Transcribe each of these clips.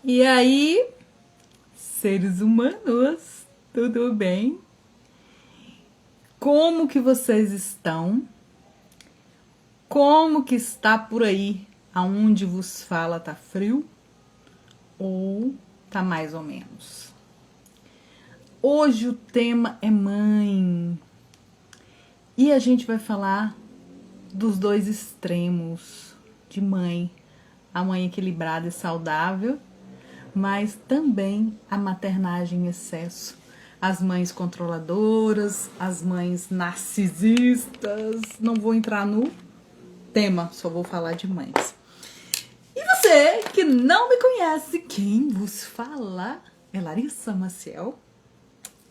E aí, seres humanos, tudo bem? Como que vocês estão? Como que está por aí? Aonde vos fala tá frio? Ou tá mais ou menos? Hoje o tema é mãe. E a gente vai falar dos dois extremos de mãe. A mãe equilibrada e saudável, mas também a maternagem em excesso. As mães controladoras, as mães narcisistas. Não vou entrar no tema, só vou falar de mães. E você que não me conhece, quem vos fala é Larissa Maciel.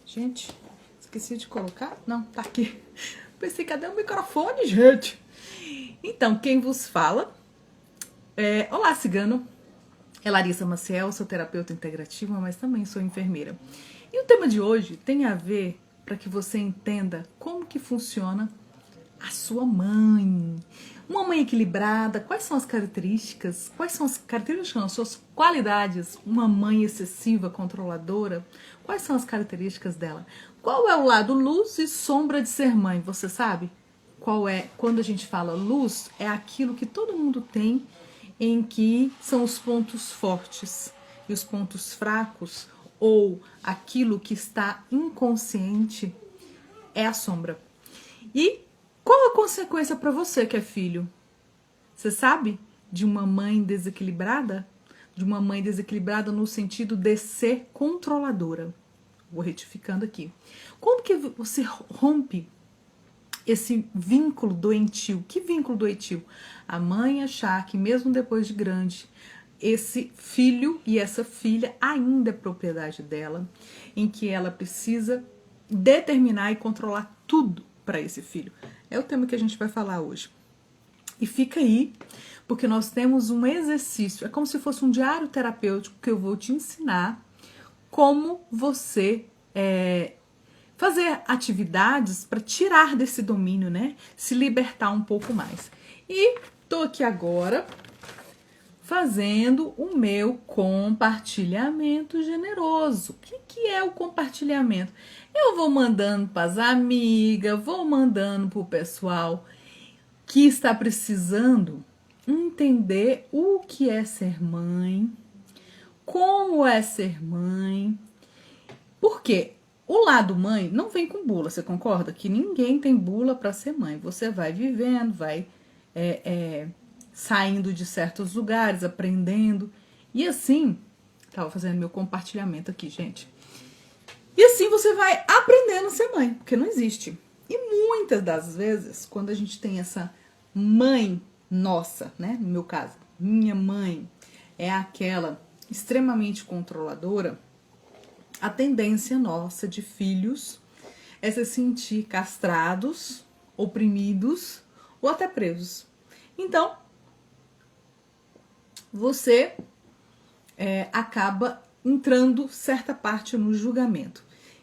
Gente, esqueci de colocar? Não, tá aqui. Pensei, cadê o microfone, gente? Então, quem vos fala é... Olá, cigano. É Larissa Maciel, sou terapeuta integrativa, mas também sou enfermeira. E o tema de hoje tem a ver para que você entenda como que funciona a sua mãe. Uma mãe equilibrada, quais são as características? Quais são as características, as suas qualidades? Uma mãe excessiva, controladora, quais são as características dela? Qual é o lado luz e sombra de ser mãe? Você sabe? Qual é? Quando a gente fala luz, é aquilo que todo mundo tem, em que são os pontos fortes e os pontos fracos, ou aquilo que está inconsciente, é a sombra. E qual a consequência para você que é filho? Você sabe de uma mãe desequilibrada? De uma mãe desequilibrada no sentido de ser controladora. Vou retificando aqui. Como que você rompe esse vínculo doentio? Que vínculo doentio? A mãe achar que mesmo depois de grande, esse filho e essa filha ainda é propriedade dela, em que ela precisa determinar e controlar tudo para esse filho. É o tema que a gente vai falar hoje. E fica aí, porque nós temos um exercício, é como se fosse um diário terapêutico que eu vou te ensinar como você fazer atividades para tirar desse domínio, né? Se libertar um pouco mais. E tô aqui agora fazendo o meu compartilhamento generoso. O que é o compartilhamento? Eu vou mandando para as amigas, vou mandando para o pessoal que está precisando entender o que é ser mãe, como é ser mãe. Por quê? O lado mãe não vem com bula, você concorda? Que ninguém tem bula para ser mãe. Você vai vivendo, vai saindo de certos lugares, aprendendo. E assim, tava fazendo meu compartilhamento aqui, gente. E assim você vai aprendendo a ser mãe, porque não existe. E muitas das vezes, quando a gente tem essa mãe nossa, né? No meu caso, minha mãe é aquela extremamente controladora, a tendência nossa de filhos é se sentir castrados, oprimidos ou até presos. Então, você acaba entrando certa parte no julgamento.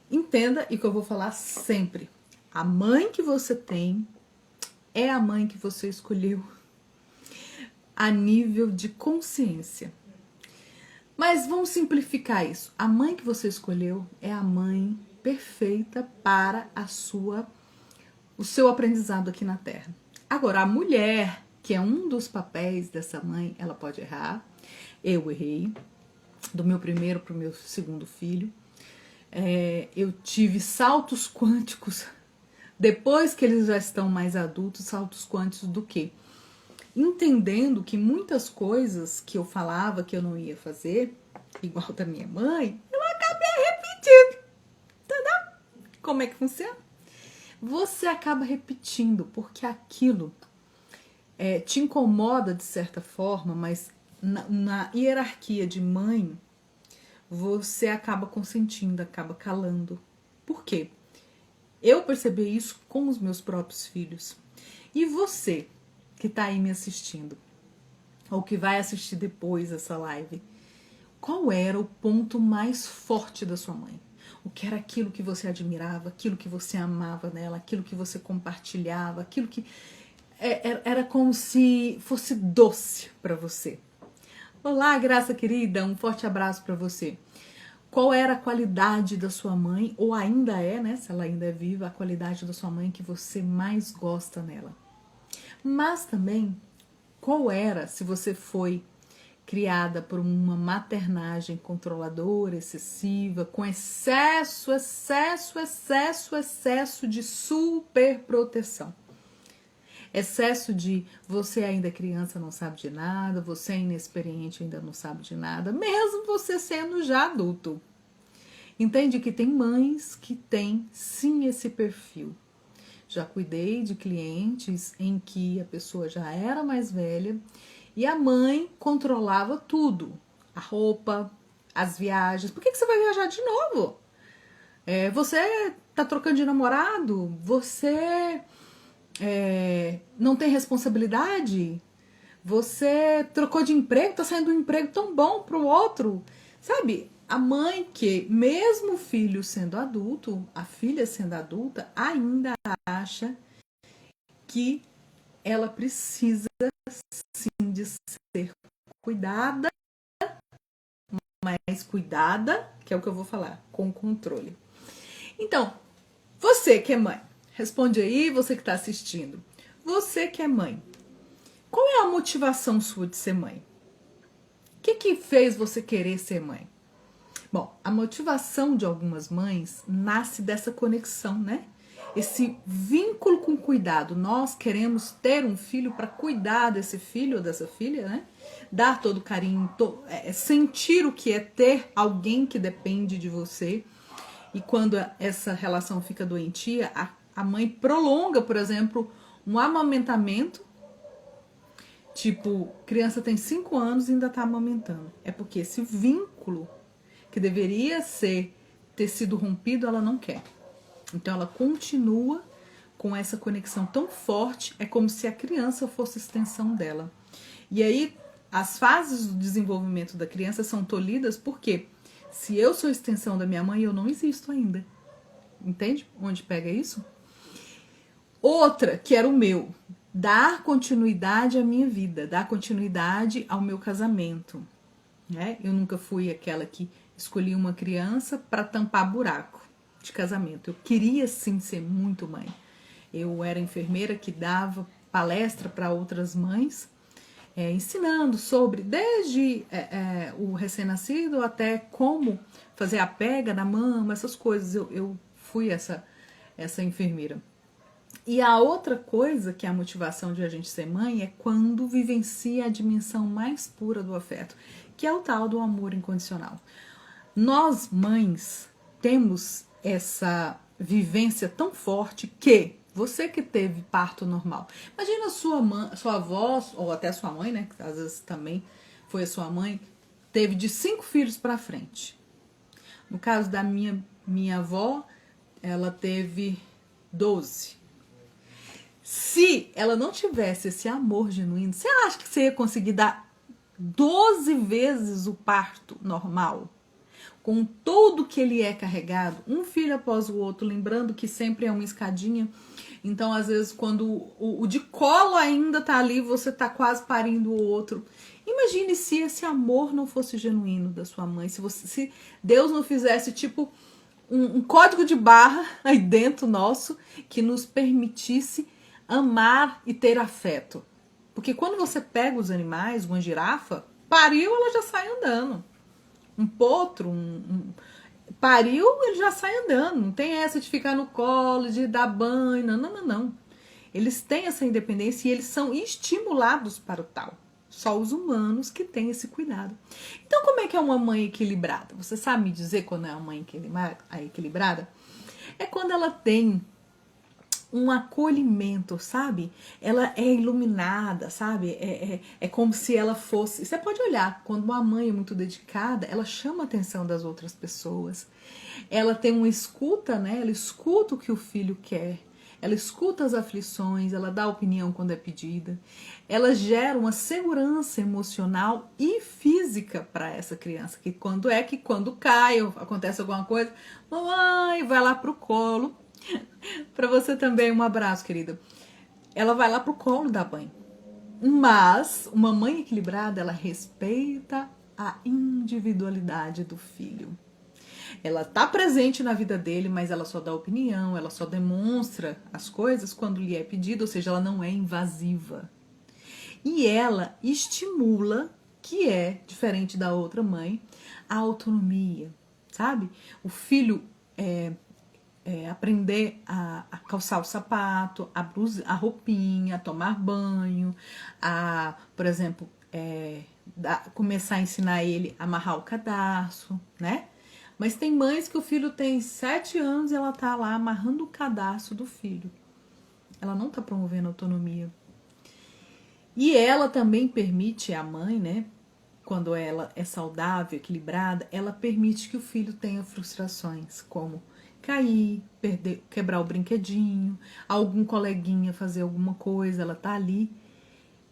Entenda, e que eu vou falar sempre, a mãe que você tem é a mãe que você escolheu a nível de consciência. Mas vamos simplificar isso. A mãe que você escolheu é a mãe perfeita para o seu aprendizado aqui na Terra. Agora, a mulher, que é um dos papéis dessa mãe, ela pode errar. Eu errei. Do meu primeiro para o meu segundo filho. Eu tive saltos quânticos. Depois que eles já estão mais adultos, saltos quânticos do quê? Entendendo que muitas coisas que eu falava que eu não ia fazer, igual da minha mãe, eu acabei repetindo. Entendeu? Como é que funciona? Você acaba repetindo, porque aquilo te incomoda de certa forma, mas na hierarquia de mãe, você acaba consentindo, acaba calando. Por quê? Eu percebi isso com os meus próprios filhos. E você, que está aí me assistindo, ou que vai assistir depois essa live, qual era o ponto mais forte da sua mãe? O que era aquilo que você admirava, aquilo que você amava nela, aquilo que você compartilhava, aquilo que era como se fosse doce para você. Olá, Graça querida, um forte abraço para você. Qual era a qualidade da sua mãe, ou ainda é, né? Se ela ainda é viva, a qualidade da sua mãe que você mais gosta nela? Mas também, qual era, se você foi criada por uma maternagem controladora, excessiva, com excesso de superproteção? Excesso de você ainda é criança, não sabe de nada, você é inexperiente, ainda não sabe de nada, mesmo você sendo já adulto. Entende que tem mães que têm sim esse perfil. Já cuidei de clientes em que a pessoa já era mais velha e a mãe controlava tudo. A roupa, as viagens. Por que você vai viajar de novo? Você tá trocando de namorado? Você não tem responsabilidade? Você trocou de emprego, tá saindo um emprego tão bom pro outro. Sabe? A mãe que, mesmo o filho sendo adulto, a filha sendo adulta, ainda acha que ela precisa sim de ser cuidada, mas cuidada, que é o que eu vou falar, com controle. Então, você que é mãe, responde aí, você que está assistindo. Você que é mãe, qual é a motivação sua de ser mãe? O que fez você querer ser mãe? Bom, a motivação de algumas mães nasce dessa conexão, né? Esse vínculo com cuidado. Nós queremos ter um filho para cuidar desse filho ou dessa filha, né? Dar todo carinho, sentir o que é ter alguém que depende de você. E quando essa relação fica doentia, a mãe prolonga, por exemplo, um amamentamento. Tipo, criança tem 5 anos e ainda tá amamentando. É porque esse vínculo que deveria ter sido rompido, ela não quer. Então ela continua com essa conexão tão forte, é como se a criança fosse extensão dela. E aí as fases do desenvolvimento da criança são tolhidas porque se eu sou extensão da minha mãe, eu não existo ainda. Entende onde pega isso? Outra, que era o meu, dar continuidade à minha vida, dar continuidade ao meu casamento. Né? Eu nunca fui aquela que escolhi uma criança para tampar buraco de casamento. Eu queria sim ser muito mãe. Eu era enfermeira que dava palestra para outras mães, ensinando sobre, desde o recém-nascido até como fazer a pega na mama, essas coisas. Eu fui essa enfermeira. E a outra coisa que é a motivação de a gente ser mãe é quando vivencia a dimensão mais pura do afeto, que é o tal do amor incondicional. Nós, mães, temos essa vivência tão forte que você que teve parto normal, imagina sua avó, ou até sua mãe, né, que às vezes também foi a sua mãe, teve de 5 filhos para frente. No caso da minha avó, ela teve 12. Se ela não tivesse esse amor genuíno, você acha que você ia conseguir dar 12 vezes o parto normal? Com tudo que ele é carregado, um filho após o outro, lembrando que sempre é uma escadinha. Então, às vezes, quando o de colo ainda tá ali, você tá quase parindo o outro. Imagine se esse amor não fosse genuíno da sua mãe, se Deus não fizesse tipo um código de barra aí dentro nosso que nos permitisse amar e ter afeto. Porque quando você pega os animais, uma girafa, pariu, ela já sai andando. Um potro, pariu, ele já sai andando. Não tem essa de ficar no colo, de dar banho. Não. Eles têm essa independência e eles são estimulados para o tal. Só os humanos que têm esse cuidado. Então, como é que é uma mãe equilibrada? Você sabe me dizer quando é uma mãe equilibrada? É quando ela tem um acolhimento, sabe? Ela é iluminada, sabe? É como se ela fosse... Você pode olhar, quando uma mãe é muito dedicada, ela chama a atenção das outras pessoas. Ela tem uma escuta, né? Ela escuta o que o filho quer. Ela escuta as aflições, ela dá opinião quando é pedida. Ela gera uma segurança emocional e física para essa criança. Que quando cai ou acontece alguma coisa, mamãe, vai lá pro colo. Para você também, um abraço, querida. Ela vai lá pro colo da mãe. Mas uma mãe equilibrada, ela respeita a individualidade do filho. Ela está presente na vida dele, mas ela só dá opinião, ela só demonstra as coisas quando lhe é pedido, ou seja, ela não é invasiva. E ela estimula, que é diferente da outra mãe, a autonomia, sabe? O filho aprender a calçar o sapato, a roupinha, a tomar banho, por exemplo, começar a ensinar ele a amarrar o cadarço, né? Mas tem mães que o filho tem 7 anos e ela tá lá amarrando o cadarço do filho. Ela não tá promovendo autonomia. E ela também permite a mãe, né? Quando ela é saudável, equilibrada, ela permite que o filho tenha frustrações, como cair, quebrar o brinquedinho, algum coleguinha fazer alguma coisa, ela tá ali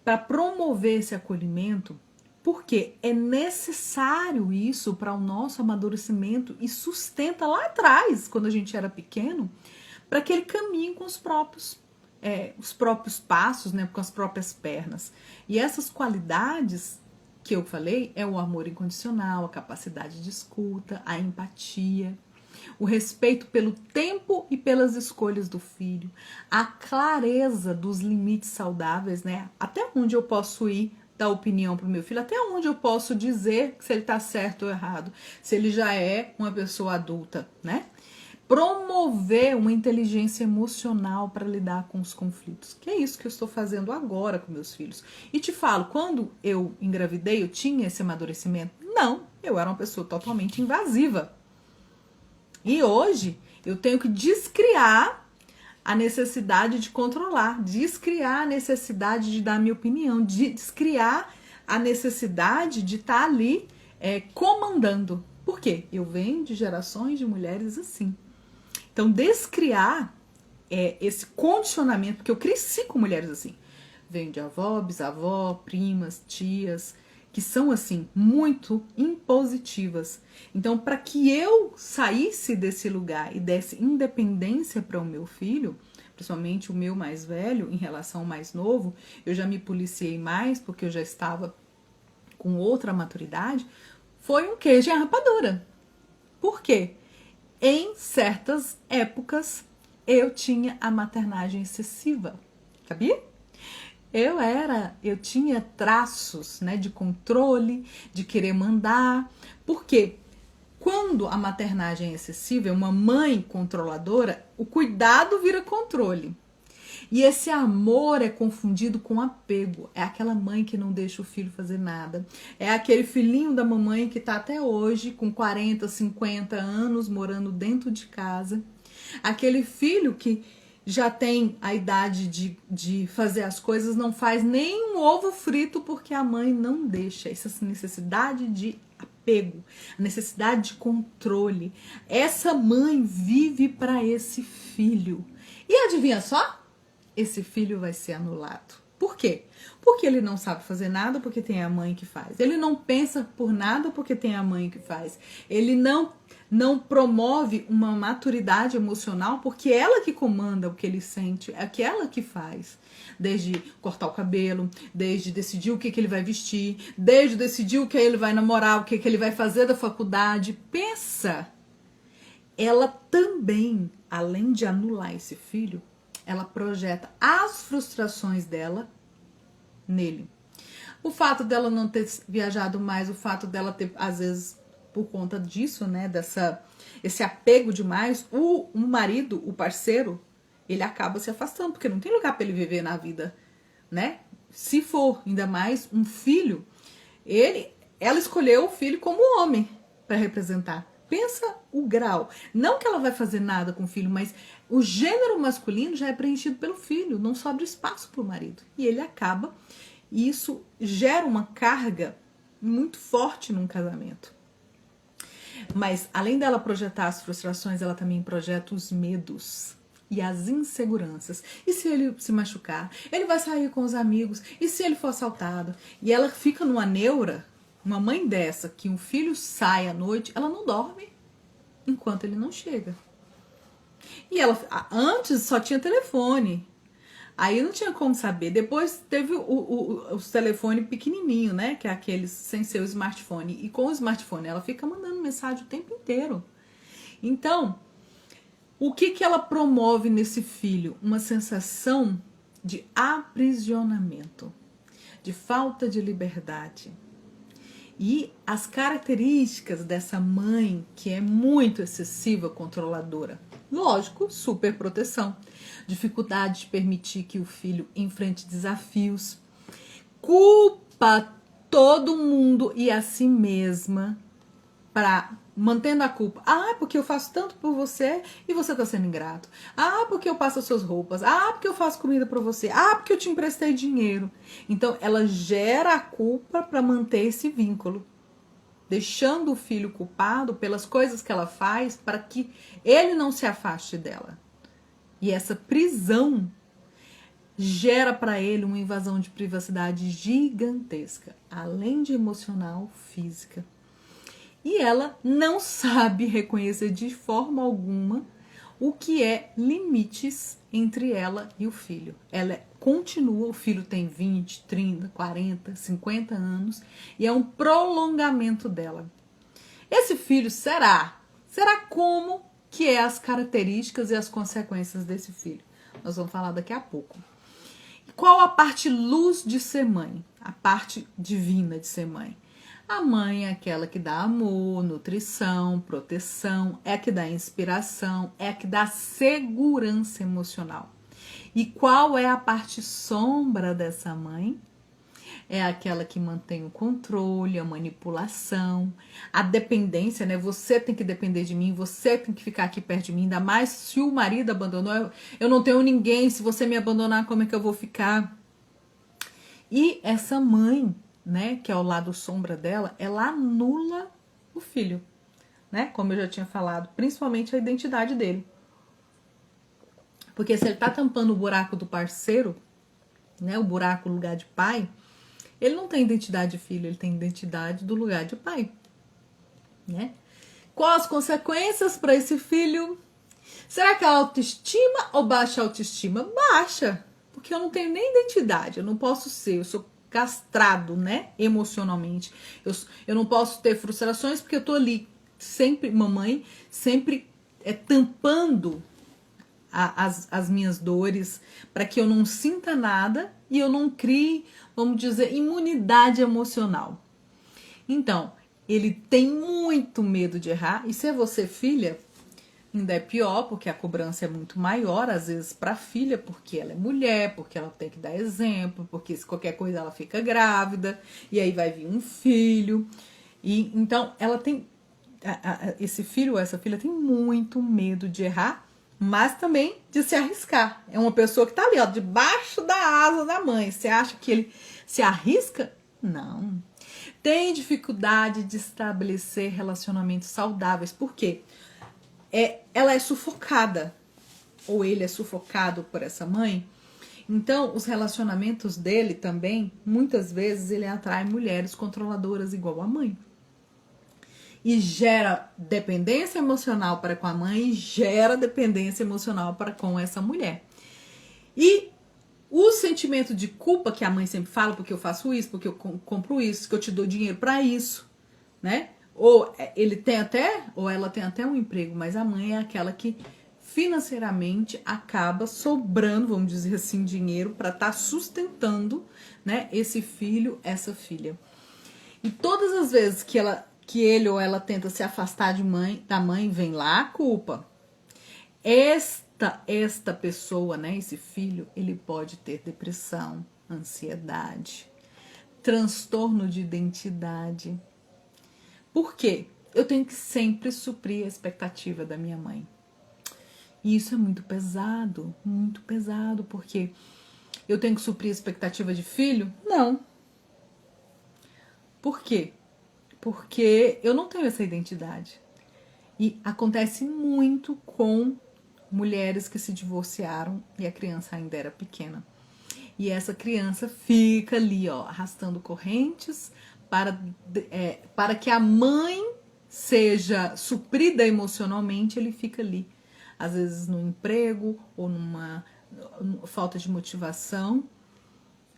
para promover esse acolhimento, porque é necessário isso para o nosso amadurecimento e sustenta lá atrás, quando a gente era pequeno, para que ele caminhe com os próprios passos, né, com as próprias pernas. E essas qualidades que eu falei é o amor incondicional, a capacidade de escuta, a empatia, o respeito pelo tempo e pelas escolhas do filho, a clareza dos limites saudáveis, né? Até onde eu posso ir dar opinião para o meu filho, até onde eu posso dizer se ele está certo ou errado, se ele já é uma pessoa adulta, né? Promover uma inteligência emocional para lidar com os conflitos, que é isso que eu estou fazendo agora com meus filhos. E te falo, quando eu engravidei, eu tinha esse amadurecimento? Não, eu era uma pessoa totalmente invasiva. E hoje eu tenho que descriar a necessidade de controlar, descriar a necessidade de dar minha opinião, descriar a necessidade de estar ali comandando. Por quê? Eu venho de gerações de mulheres assim. Então, descriar esse condicionamento, porque eu cresci com mulheres assim. Venho de avó, bisavó, primas, tias, que são assim muito impositivas. Então, para que eu saísse desse lugar e desse independência para o meu filho, principalmente o meu mais velho em relação ao mais novo, eu já me policiei mais porque eu já estava com outra maturidade, foi um queijo e a rapadura. Por quê? Em certas épocas eu tinha a maternagem excessiva, sabia? Eu tinha traços, né, de controle, de querer mandar, porque quando a maternagem é excessiva, é uma mãe controladora, o cuidado vira controle. E esse amor é confundido com apego. É aquela mãe que não deixa o filho fazer nada. É aquele filhinho da mamãe que está até hoje, com 40, 50 anos, morando dentro de casa. Aquele filho que já tem a idade de fazer as coisas, não faz nem um ovo frito porque a mãe não deixa. Essa necessidade de apego, a necessidade de controle. Essa mãe vive para esse filho. E adivinha só? Esse filho vai ser anulado. Por quê? Porque ele não sabe fazer nada porque tem a mãe que faz. Ele não pensa por nada porque tem a mãe que faz. Ele não promove uma maturidade emocional porque é ela que comanda o que ele sente, é ela que faz. Desde cortar o cabelo, desde decidir o que ele vai vestir, desde decidir o que ele vai namorar, o que ele vai fazer da faculdade. Pensa! Ela também, além de anular esse filho, ela projeta as frustrações dela nele. O fato dela não ter viajado mais, o fato dela ter, às vezes, por conta disso, né, esse apego demais, o marido, o parceiro, ele acaba se afastando, porque não tem lugar para ele viver na vida, né? Se for ainda mais um filho, ela escolheu o filho como homem para representar. Pensa o grau. Não que ela vai fazer nada com o filho, mas o gênero masculino já é preenchido pelo filho, não sobra espaço para o marido. E ele acaba, e isso gera uma carga muito forte num casamento. Mas além dela projetar as frustrações, ela também projeta os medos e as inseguranças. E se ele se machucar? Ele vai sair com os amigos? E se ele for assaltado? E ela fica numa neura. Uma mãe dessa, que um filho sai à noite, ela não dorme enquanto ele não chega. E ela, antes só tinha telefone. Aí não tinha como saber. Depois teve os telefones pequenininho, né? Que é aqueles sem ser o smartphone. E com o smartphone ela fica mandando mensagem o tempo inteiro. Então, o que ela promove nesse filho? Uma sensação de aprisionamento, de falta de liberdade. E as características dessa mãe, que é muito excessiva, controladora. Lógico, superproteção, dificuldade de permitir que o filho enfrente desafios, culpa todo mundo e a si mesma, mantendo a culpa. Ah, porque eu faço tanto por você e você tá sendo ingrato. Ah, porque eu passo as suas roupas. Ah, porque eu faço comida para você. Ah, porque eu te emprestei dinheiro. Então, ela gera a culpa para manter esse vínculo, deixando o filho culpado pelas coisas que ela faz para que ele não se afaste dela. E essa prisão gera para ele uma invasão de privacidade gigantesca, além de emocional, física. E ela não sabe reconhecer de forma alguma o que é limites entre ela e o filho. Ela continua, o filho tem 20, 30, 40, 50 anos e é um prolongamento dela. Esse filho será como que é as características e as consequências desse filho? Nós vamos falar daqui a pouco. Qual a parte luz de ser mãe? A parte divina de ser mãe. A mãe é aquela que dá amor, nutrição, proteção, é a que dá inspiração, é a que dá segurança emocional. E qual é a parte sombra dessa mãe? É aquela que mantém o controle, a manipulação, a dependência, né? Você tem que depender de mim, você tem que ficar aqui perto de mim, ainda mais se o marido abandonou. Eu não tenho ninguém, se você me abandonar, como é que eu vou ficar? E essa mãe, né, que é o lado sombra dela, ela anula o filho, né? Como eu já tinha falado, principalmente a identidade dele. Porque se ele tá tampando o buraco do parceiro, né, o buraco, o lugar de pai, ele não tem identidade de filho, ele tem identidade do lugar de pai, né? Quais as consequências para esse filho? Será que é autoestima ou baixa autoestima? Baixa, porque eu não tenho nem identidade, eu não posso ser, eu sou castrado, né, emocionalmente. Eu não posso ter frustrações porque eu tô ali sempre, mamãe, sempre tampando as minhas dores para que eu não sinta nada e eu não crie, vamos dizer, imunidade emocional. Então, ele tem muito medo de errar. E se é você, filha, ainda é pior, porque a cobrança é muito maior, às vezes, para a filha, porque ela é mulher, porque ela tem que dar exemplo, porque se qualquer coisa ela fica grávida, e aí vai vir um filho. E então, ela tem. Esse filho ou essa filha tem muito medo de errar, mas também de se arriscar. É uma pessoa que tá ali, ó, debaixo da asa da mãe. Você acha que ele se arrisca? Não. Tem dificuldade de estabelecer relacionamentos saudáveis. Por quê? Ela é sufocada, ou ele é sufocado por essa mãe. Então, os relacionamentos dele também, muitas vezes, ele atrai mulheres controladoras igual a mãe. E gera dependência emocional para com a mãe e gera dependência emocional para com essa mulher. E o sentimento de culpa que a mãe sempre fala, porque eu faço isso, porque eu compro isso, que eu te dou dinheiro para isso, né? Ou ele tem até, ou ela tem até um emprego, mas a mãe é aquela que financeiramente acaba sobrando, vamos dizer assim, dinheiro para estar sustentando, né, esse filho, essa filha. E todas as vezes que ele ou ela tenta se afastar da mãe, vem lá a culpa. Esta pessoa, né, esse filho, ele pode ter depressão, ansiedade, transtorno de identidade. Por quê? Eu tenho que sempre suprir a expectativa da minha mãe. E isso é muito pesado, porque eu tenho que suprir a expectativa de filho? Não. Por quê? Porque eu não tenho essa identidade. E acontece muito com mulheres que se divorciaram e a criança ainda era pequena. E essa criança fica ali, ó, arrastando correntes para que a mãe seja suprida emocionalmente, ele fica ali. Às vezes no emprego ou falta de motivação.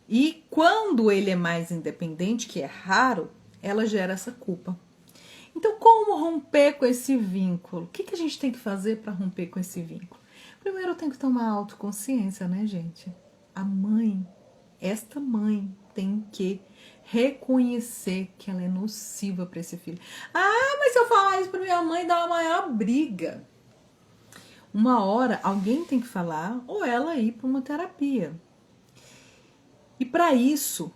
E quando ele é mais independente, que é raro, ela gera essa culpa. Então, como romper com esse vínculo? O que a gente tem que fazer para romper com esse vínculo? Primeiro, eu tenho que tomar autoconsciência, né, gente? A mãe, esta mãe, tem que reconhecer que ela é nociva para esse filho. Ah, mas se eu falar isso para minha mãe, dá uma maior briga. Uma hora, alguém tem que falar ou ela ir para uma terapia. E para isso,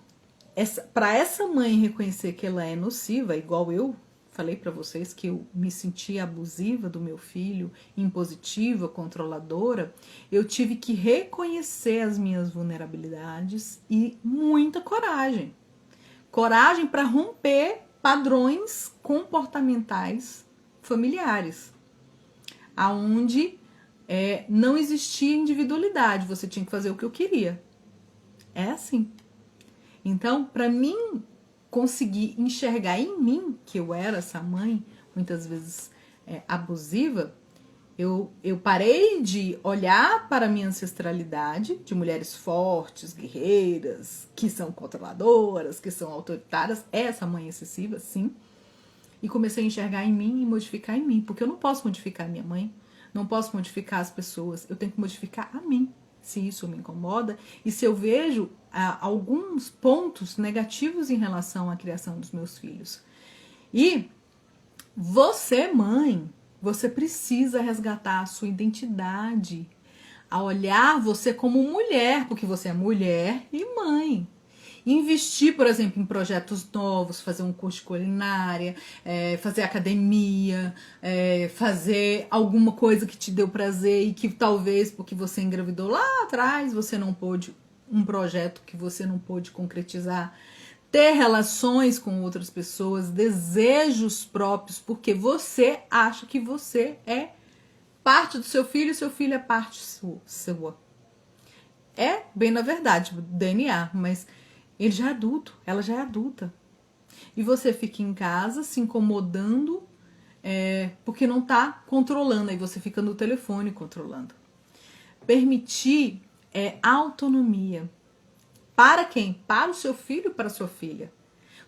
para essa mãe reconhecer que ela é nociva, igual eu falei para vocês que eu me sentia abusiva do meu filho, impositiva, controladora, eu tive que reconhecer as minhas vulnerabilidades e muita coragem. Coragem para romper padrões comportamentais familiares, aonde não existia individualidade, você tinha que fazer o que eu queria. É assim. Então, para mim conseguir enxergar em mim que eu era essa mãe, muitas vezes abusiva, eu parei de olhar para a minha ancestralidade de mulheres fortes, guerreiras, que são controladoras, que são autoritárias, essa mãe excessiva, sim, e comecei a enxergar em mim e modificar em mim, porque eu não posso modificar a minha mãe, não posso modificar as pessoas, eu tenho que modificar a mim, se isso me incomoda, e se eu vejo alguns pontos negativos em relação à criação dos meus filhos. E você, mãe, você precisa resgatar a sua identidade, a olhar você como mulher, porque você é mulher e mãe. Investir, por exemplo, em projetos novos, fazer um curso de culinária, fazer academia, fazer alguma coisa que te deu prazer e que talvez porque você engravidou lá atrás, você não pôde, um projeto que você não pôde concretizar, ter relações com outras pessoas, desejos próprios, porque você acha que você é parte do seu filho e seu filho é parte sua. É bem na verdade, DNA, mas ele já é adulto, ela já é adulta. E você fica em casa se incomodando porque não tá controlando, aí você fica no telefone controlando. Permitir autonomia. Para quem? Para o seu filho e para a sua filha.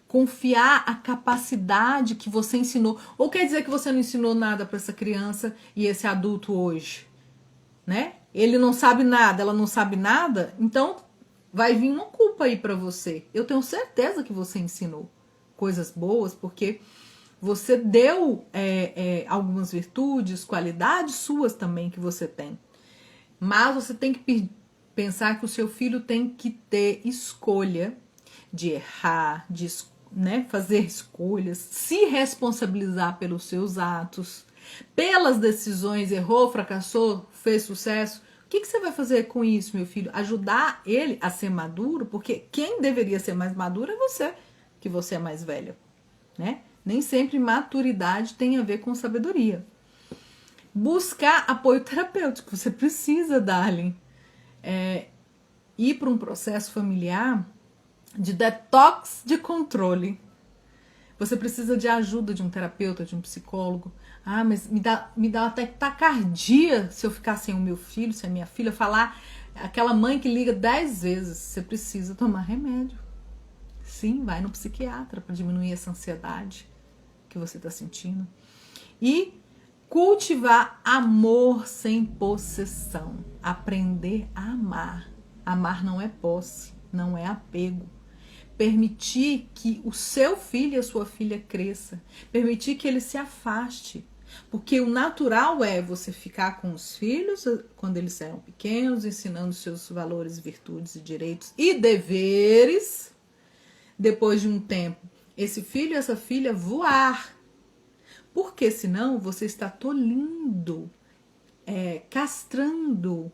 Confiar a capacidade que você ensinou. Ou quer dizer que você não ensinou nada para essa criança e esse adulto hoje, né? Ele não sabe nada, ela não sabe nada, então vai vir uma culpa aí para você. Eu tenho certeza que você ensinou coisas boas, porque você deu algumas virtudes, qualidades suas também que você tem. Mas você tem que pensar que o seu filho tem que ter escolha de errar, de fazer escolhas, se responsabilizar pelos seus atos, pelas decisões, errou, fracassou, fez sucesso. O que você vai fazer com isso, meu filho? Ajudar ele a ser maduro, porque quem deveria ser mais maduro é você, que você é mais velho, né? Nem sempre maturidade tem a ver com sabedoria. Buscar apoio terapêutico, você precisa, darling, ir para um processo familiar de detox de controle. Você precisa de ajuda de um terapeuta, de um psicólogo. Ah, mas me dá até taquicardia se eu ficar sem o meu filho, se a minha filha falar. Aquela mãe que liga 10 vezes, você precisa tomar remédio. Sim, vai no psiquiatra para diminuir essa ansiedade que você está sentindo. E cultivar amor sem possessão. Aprender a amar. Amar não é posse, não é apego. Permitir que o seu filho e a sua filha cresça. Permitir que ele se afaste. Porque o natural é você ficar com os filhos quando eles eram pequenos, ensinando seus valores, virtudes e direitos e deveres. Depois de um tempo, esse filho e essa filha voar. Porque senão você está tolhindo, castrando,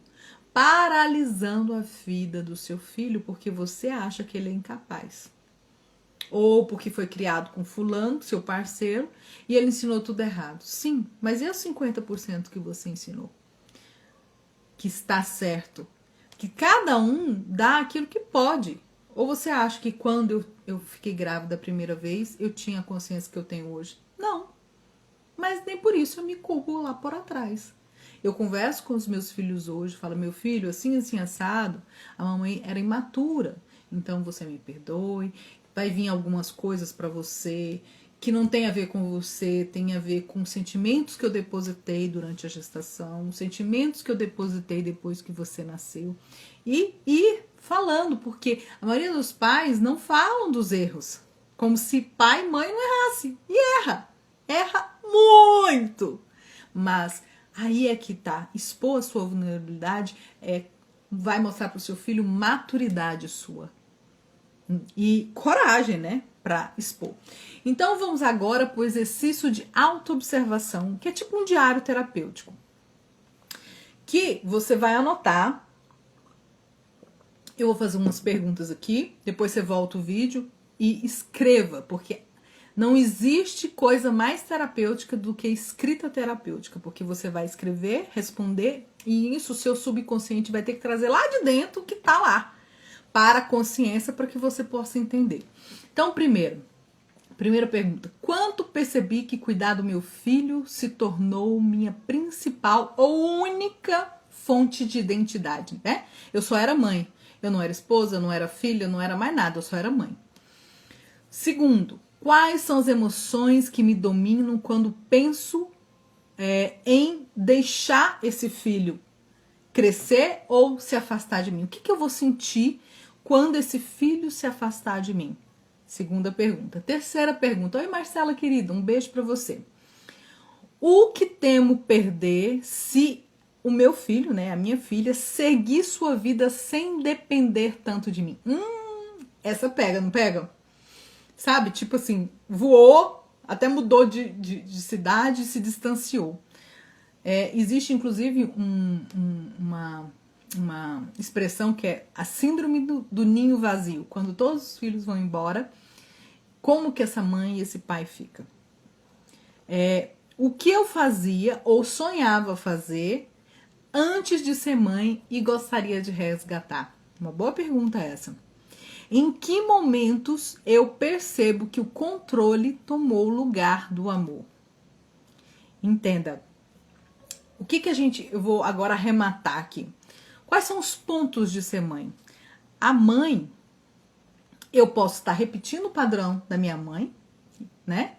paralisando a vida do seu filho porque você acha que ele é incapaz. Ou porque foi criado com fulano, seu parceiro, e ele ensinou tudo errado. Sim, mas e os 50% que você ensinou? Que está certo. Que cada um dá aquilo que pode. Ou você acha que quando eu fiquei grávida a primeira vez, eu tinha a consciência que eu tenho hoje? Não. Mas nem por isso eu me culpo lá por atrás. Eu converso com os meus filhos hoje, falo, meu filho, assim, assim, assado, a mamãe era imatura, então você me perdoe, vai vir algumas coisas para você que não tem a ver com você, tem a ver com sentimentos que eu depositei durante a gestação, sentimentos que eu depositei depois que você nasceu. E falando, porque a maioria dos pais não falam dos erros, como se pai e mãe não errasse. E erra muito. Mas aí é que tá, expor a sua vulnerabilidade vai mostrar para o seu filho maturidade sua. E coragem, né, para expor. Então vamos agora para o exercício de autoobservação, que é tipo um diário terapêutico, que você vai anotar. Eu vou fazer umas perguntas aqui, depois você volta o vídeo e escreva, porque não existe coisa mais terapêutica do que escrita terapêutica, porque você vai escrever, responder, e isso o seu subconsciente vai ter que trazer lá de dentro o que tá lá, para a consciência, para que você possa entender. Então, primeira pergunta: quanto percebi que cuidar do meu filho se tornou minha principal ou única fonte de identidade, né? Eu só era mãe, eu não era esposa, eu não era filha, eu não era mais nada, eu só era mãe. Segundo, quais são as emoções que me dominam quando penso em deixar esse filho crescer ou se afastar de mim? O que eu vou sentir quando esse filho se afastar de mim? Segunda pergunta. Terceira pergunta. Oi, Marcela, querida, um beijo pra você. O que temo perder se o meu filho, né, a minha filha, seguir sua vida sem depender tanto de mim? Essa pega, não pega? Sabe, tipo assim, voou, até mudou de cidade e se distanciou. Existe, inclusive, uma expressão que é a síndrome do ninho vazio. Quando todos os filhos vão embora, como que essa mãe e esse pai fica? O que eu fazia ou sonhava fazer antes de ser mãe e gostaria de resgatar? Uma boa pergunta essa. Em que momentos eu percebo que o controle tomou o lugar do amor? Entenda. O que eu vou agora arrematar aqui. Quais são os pontos de ser mãe? A mãe, eu posso estar repetindo o padrão da minha mãe, né?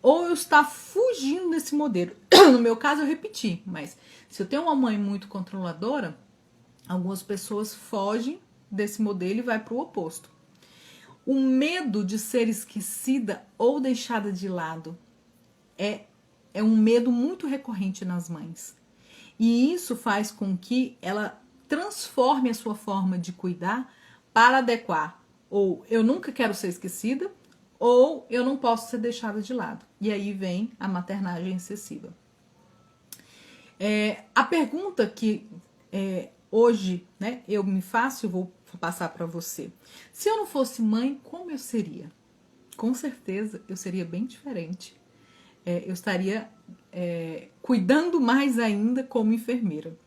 Ou eu estar fugindo desse modelo. No meu caso, eu repeti, mas se eu tenho uma mãe muito controladora, algumas pessoas fogem desse modelo e vai para o oposto. O medo de ser esquecida ou deixada de lado é um medo muito recorrente nas mães. E isso faz com que ela transforme a sua forma de cuidar para adequar. Ou eu nunca quero ser esquecida, ou eu não posso ser deixada de lado. E aí vem a maternagem excessiva. A pergunta que hoje, né, eu me faço e vou passar para você. Se eu não fosse mãe, como eu seria? Com certeza eu seria bem diferente. Eu estaria cuidando mais ainda como enfermeira.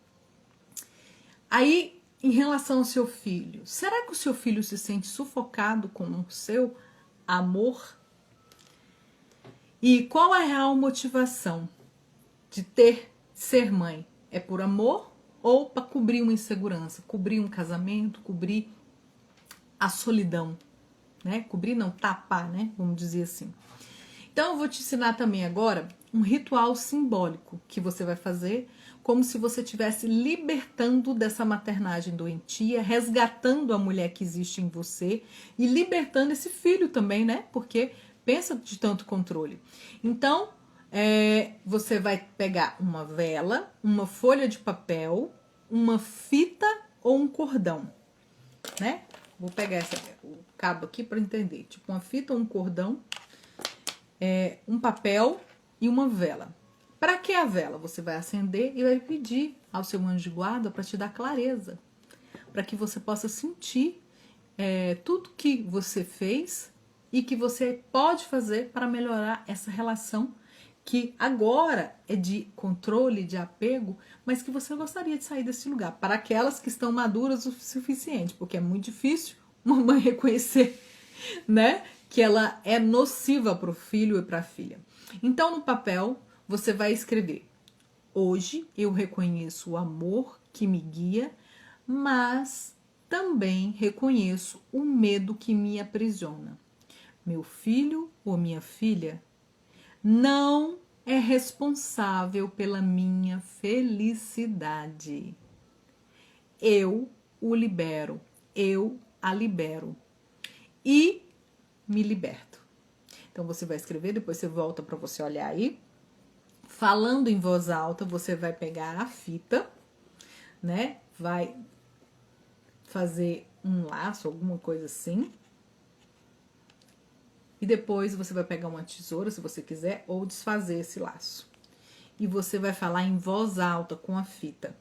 Aí, em relação ao seu filho, será que o seu filho se sente sufocado com o seu amor? E qual a real motivação de ser mãe? É por amor ou para cobrir uma insegurança, cobrir um casamento, cobrir a solidão, né? Cobrir não, tapar, né? Vamos dizer assim. Então eu vou te ensinar também agora um ritual simbólico que você vai fazer como se você estivesse libertando dessa maternagem doentia, resgatando a mulher que existe em você e libertando esse filho também, né? Porque pensa de tanto controle. Então, você vai pegar uma vela, uma folha de papel, uma fita ou um cordão, né? Vou pegar o cabo aqui para entender. Tipo uma fita ou um cordão, um papel e uma vela. Para que a vela? Você vai acender e vai pedir ao seu anjo de guarda para te dar clareza, para que você possa sentir tudo que você fez e que você pode fazer para melhorar essa relação que agora é de controle, de apego, mas que você gostaria de sair desse lugar. Para aquelas que estão maduras o suficiente, porque é muito difícil uma mãe reconhecer, né, que ela é nociva para o filho e para a filha. Então, no papel, você vai escrever Hoje eu reconheço o amor que me guia, mas também reconheço o medo que me aprisiona. Meu filho ou minha filha não é responsável pela minha felicidade. Eu o libero, eu a libero e me liberto. Então você vai escrever, depois você volta para você olhar aí. Falando em voz alta, você vai pegar a fita, né? Vai fazer um laço, alguma coisa assim. E depois você vai pegar uma tesoura, se você quiser, ou desfazer esse laço. E você vai falar em voz alta com a fita.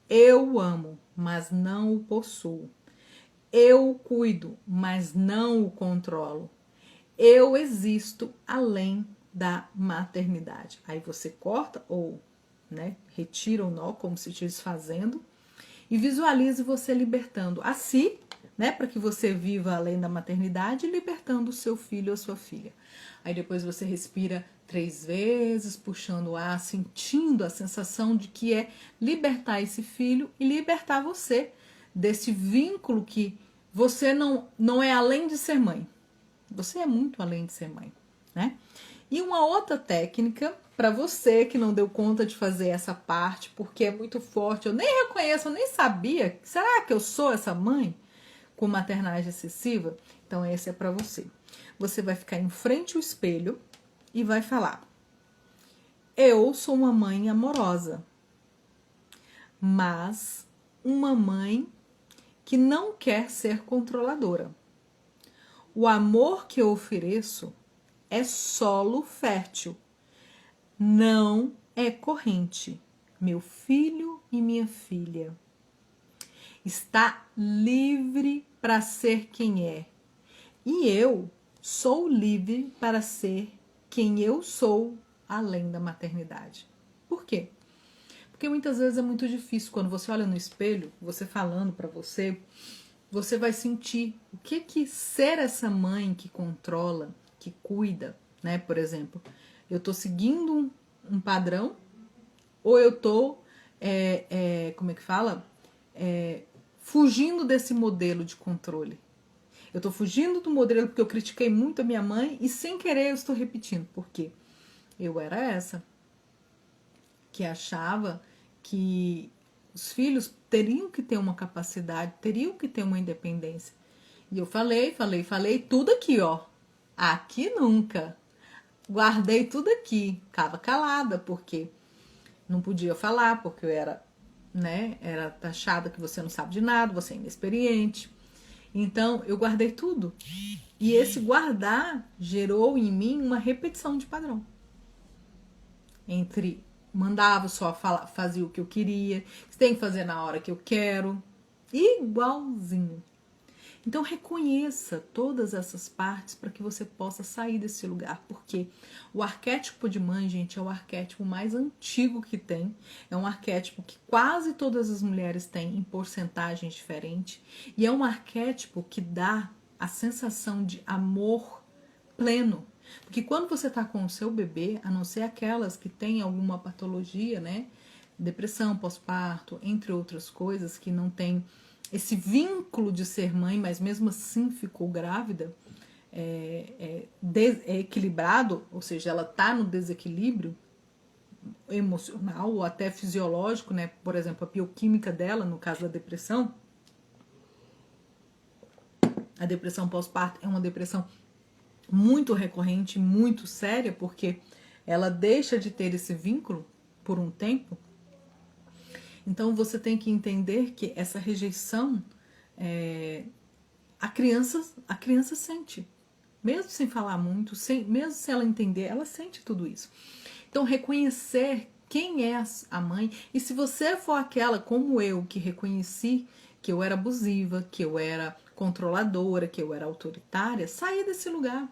Eu o amo, mas não o possuo. Eu o cuido, mas não o controlo. Eu existo além da maternidade. Aí você corta ou, né, retira o nó, como se estivesse fazendo, e visualize você libertando a si, né, para que você viva além da maternidade, libertando o seu filho ou sua filha. Aí depois você respira 3 vezes, puxando o ar, sentindo a sensação de que é libertar esse filho e libertar você desse vínculo que você não é além de ser mãe. Você é muito além de ser mãe, né? E uma outra técnica para você que não deu conta de fazer essa parte porque é muito forte, eu nem reconheço, eu nem sabia. Será que eu sou essa mãe com maternagem excessiva? Então esse é para você. Você vai ficar em frente ao espelho e vai falar: eu sou uma mãe amorosa, mas uma mãe que não quer ser controladora. O amor que eu ofereço é solo fértil, não é corrente. Meu filho e minha filha está livre para ser quem é. E eu sou livre para ser quem eu sou além da maternidade. Por quê? Porque muitas vezes é muito difícil quando você olha no espelho, você falando para você, você vai sentir o que ser essa mãe que controla, que cuida, né? Por exemplo, eu tô seguindo um padrão ou eu tô, como é que fala? Fugindo desse modelo de controle. Eu tô fugindo do modelo porque eu critiquei muito a minha mãe e sem querer eu estou repetindo. Por quê? Eu era essa que achava que os filhos teriam que ter uma capacidade, teriam que ter uma independência. E eu falei, tudo aqui, ó. Aqui nunca. Guardei tudo aqui. Ficava calada, porque não podia falar, porque eu era, né, era taxada que você não sabe de nada, você é inexperiente. Então, eu guardei tudo. E esse guardar gerou em mim uma repetição de padrão. Entre mandava só falar, fazia o que eu queria, você tem que fazer na hora que eu quero, igualzinho. Então reconheça todas essas partes para que você possa sair desse lugar, porque o arquétipo de mãe, gente, é o arquétipo mais antigo que tem, é um arquétipo que quase todas as mulheres têm em porcentagens diferentes, e é um arquétipo que dá a sensação de amor pleno. Porque quando você está com o seu bebê, a não ser aquelas que têm alguma patologia, né, depressão pós-parto, entre outras coisas, que não tem esse vínculo de ser mãe, mas mesmo assim ficou grávida, é equilibrado, ou seja, ela está no desequilíbrio emocional ou até fisiológico, né? Por exemplo, a bioquímica dela, no caso da depressão, a depressão pós-parto é uma depressão muito recorrente, muito séria, porque ela deixa de ter esse vínculo por um tempo. Então você tem que entender que essa rejeição a criança sente, mesmo sem falar muito, mesmo se ela entender, ela sente tudo isso. Então reconhecer quem é a mãe, e se você for aquela como eu, que reconheci que eu era abusiva, que eu era controladora, que eu era autoritária, sair desse lugar.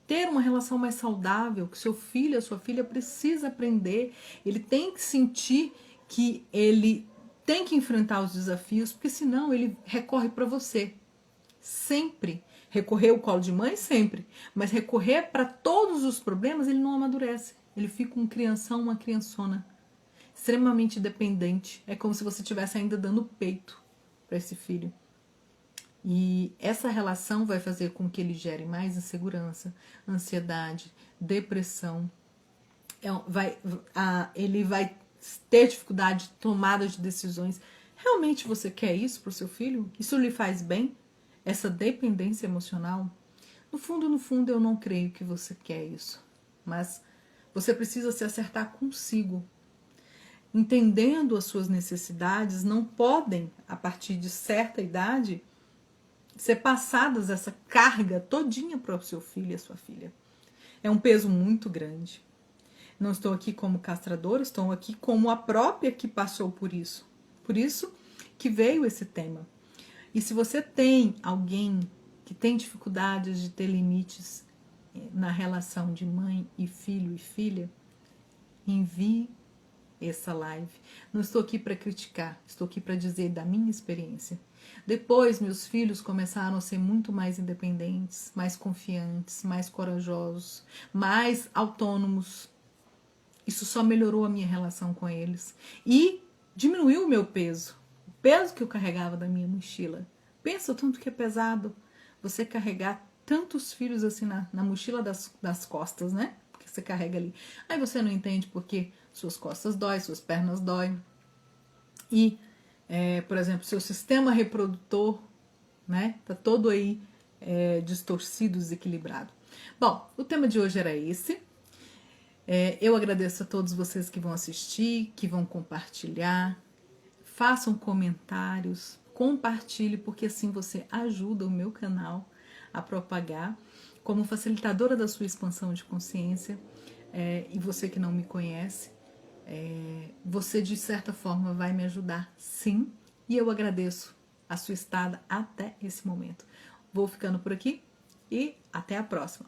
Ter uma relação mais saudável, que seu filho, a sua filha precisa aprender, ele tem que sentir que ele tem que enfrentar os desafios, porque senão ele recorre para você. Sempre. Recorrer ao colo de mãe, sempre. Mas recorrer para todos os problemas, ele não amadurece. Ele fica um crianção, uma criançona, extremamente dependente. É como se você estivesse ainda dando peito para esse filho. E essa relação vai fazer com que ele gere mais insegurança, ansiedade, depressão. Ele vai ter dificuldade de tomada de decisões. Realmente você quer isso para o seu filho? Isso lhe faz bem? Essa dependência emocional? No fundo, eu não creio que você quer isso. Mas você precisa se acertar consigo. Entendendo as suas necessidades, não podem, a partir de certa idade, ser passadas essa carga todinha para o seu filho e a sua filha. É um peso muito grande. Não estou aqui como castradora, estou aqui como a própria que passou por isso. Por isso que veio esse tema. E se você tem alguém que tem dificuldades de ter limites na relação de mãe e filho e filha, envie essa live. Não estou aqui para criticar, estou aqui para dizer da minha experiência. Depois, meus filhos começaram a ser muito mais independentes, mais confiantes, mais corajosos, mais autônomos. Isso só melhorou a minha relação com eles e diminuiu o meu peso, o peso que eu carregava da minha mochila. Pensa o tanto que é pesado você carregar tantos filhos assim na mochila das costas, né? Porque você carrega ali. Aí você não entende porque suas costas dói, suas pernas dói. E, por exemplo, seu sistema reprodutor, né? Tá todo aí distorcido, desequilibrado. Bom, o tema de hoje era esse. Eu agradeço a todos vocês que vão assistir, que vão compartilhar, façam comentários, compartilhe, porque assim você ajuda o meu canal a propagar como facilitadora da sua expansão de consciência. E você que não me conhece, você de certa forma vai me ajudar, sim, e eu agradeço a sua estada até esse momento. Vou ficando por aqui e até a próxima.